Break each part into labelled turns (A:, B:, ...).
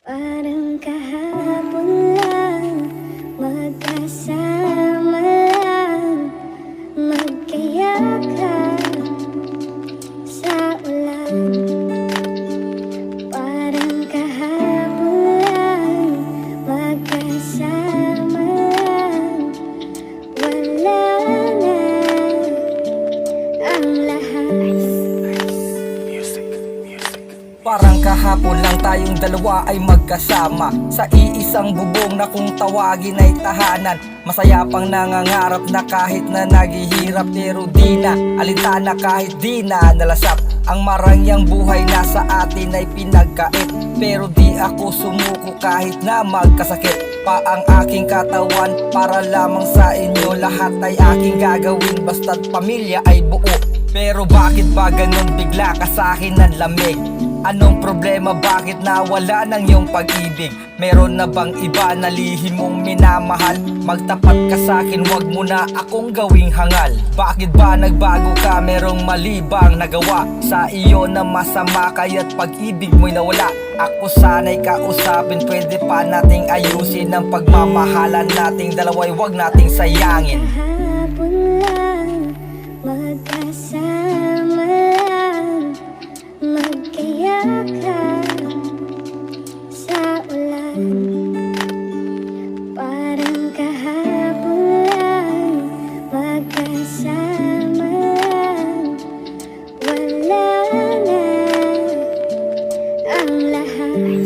A: Parang kahapon lang, magkasama lang, magkayakan sa ulan. Parang kahapon lang, magkasama lang, wala na ang lahat.
B: Parang kahapon lang tayong dalawa ay magkasama sa iisang bubong na kung tawagin ay tahanan. Masaya pang nangangarap na kahit na naghihirap, pero di na alintana kahit di na nalasap. Ang marangyang buhay na sa atin ay pinagkait, pero di ako sumuko kahit na magkasakit pa ang aking katawan. Para lamang sa inyo lahat ay aking gagawin, basta't pamilya ay buo. Pero bakit ba ganun bigla ka sa'kin ng lamig? Anong problema, bakit nawala ng iyong pag-ibig? Meron na bang iba na lihim mong minamahal? Magtapat ka sa'kin, wag mo na akong gawing hangal. Bakit ba nagbago ka? Merong mali bang nagawa sa iyo na masama, kaya't pag-ibig mo'y nawala? Ako sana'y kausapin, pwede pa nating ayusin ang pagmamahalan nating dalawa'y wag nating sayangin.
A: Kahapon lang, magkasama lang, magkayakan sa ulan. Parang kahapon lang, magkasama lang, wala na ang lahat.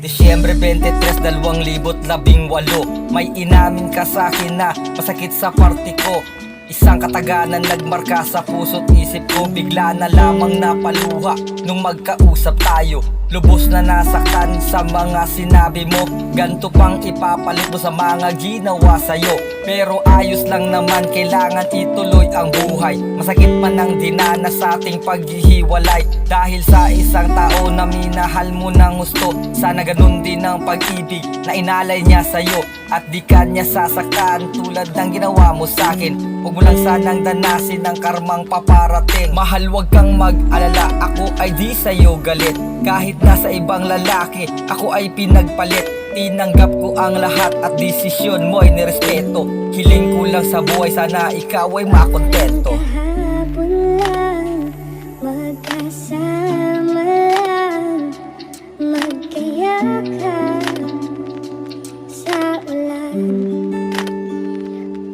B: Disyembre 23, 2018, may inamin ka sa'kin na masakit sa parte ko. Isang kataganan nagmarka sa puso't isip ko, bigla na lamang napaluha nung magkausap tayo. Lubos na nasaktan sa mga sinabi mo, ganto pang ipapalit mo sa mga ginawa sa'yo. Pero ayos lang naman, kailangan ituloy ang buhay. Masakit man ang dinanas sa ating paghihiwalay, dahil sa isang tao na minahal mo ng gusto. Sana ganun din ang pag-ibig na inalay niya sa'yo, at di ka niya sasaktan tulad ng ginawa mo sa'kin. Huwag mo lang sanang danasin ang karmang paparating. Mahal, wag kang mag-alala, ako ay di sa'yo galit. Kahit nasa ibang lalaki, ako ay pinagpalit. Tinanggap ko ang lahat at desisyon mo ay nirespeto. Hiling ko lang sa buhay, sana ikaw ay makontento.
A: Kahapon lang, magkasama lang, magkayakan sa ulan.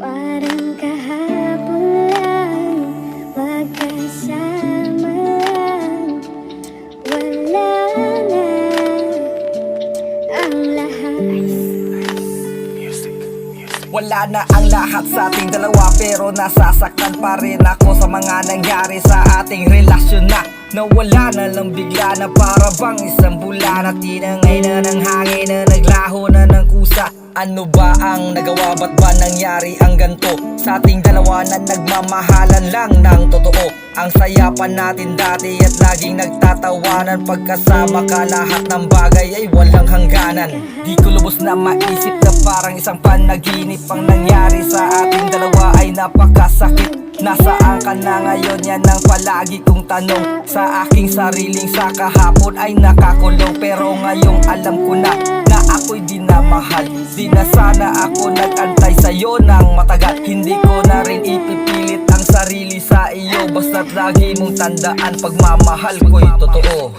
A: Parang kahapon lang, magkasama lang, wala na ang lahat.
B: Wala na ang lahat sa ating dalawa, pero nasasaktan pa rin ako sa mga nangyari sa ating relasyon na nawala na lang bigla na para bang isang bulan, at tinangay na ng hangin na naglaho na ng kusa. Ano ba ang nagawa, ba't ba nangyari ang ganto sa ating dalawa na nagmamahalan lang ng totoo? Ang saya pa natin dati at laging nagtatawanan, pagkasama ka lahat ng bagay ay walang hangganan. Di ko lubos na maisip na parang isang panaginip ang nangyari sa ating dalawa, ay napakasakit. Nasaan ka na ngayon, yan ang palagi kong tanong sa aking sariling sa kahapon ay nakakulong. Pero ngayong alam ko na ako'y di na mahal, di na sana ako nag-antay sa'yo ng matagal. Hindi ko na rin ipipilit ang sarili sa iyo, basta't lagi mong tandaan, pagmamahal ko'y totoo.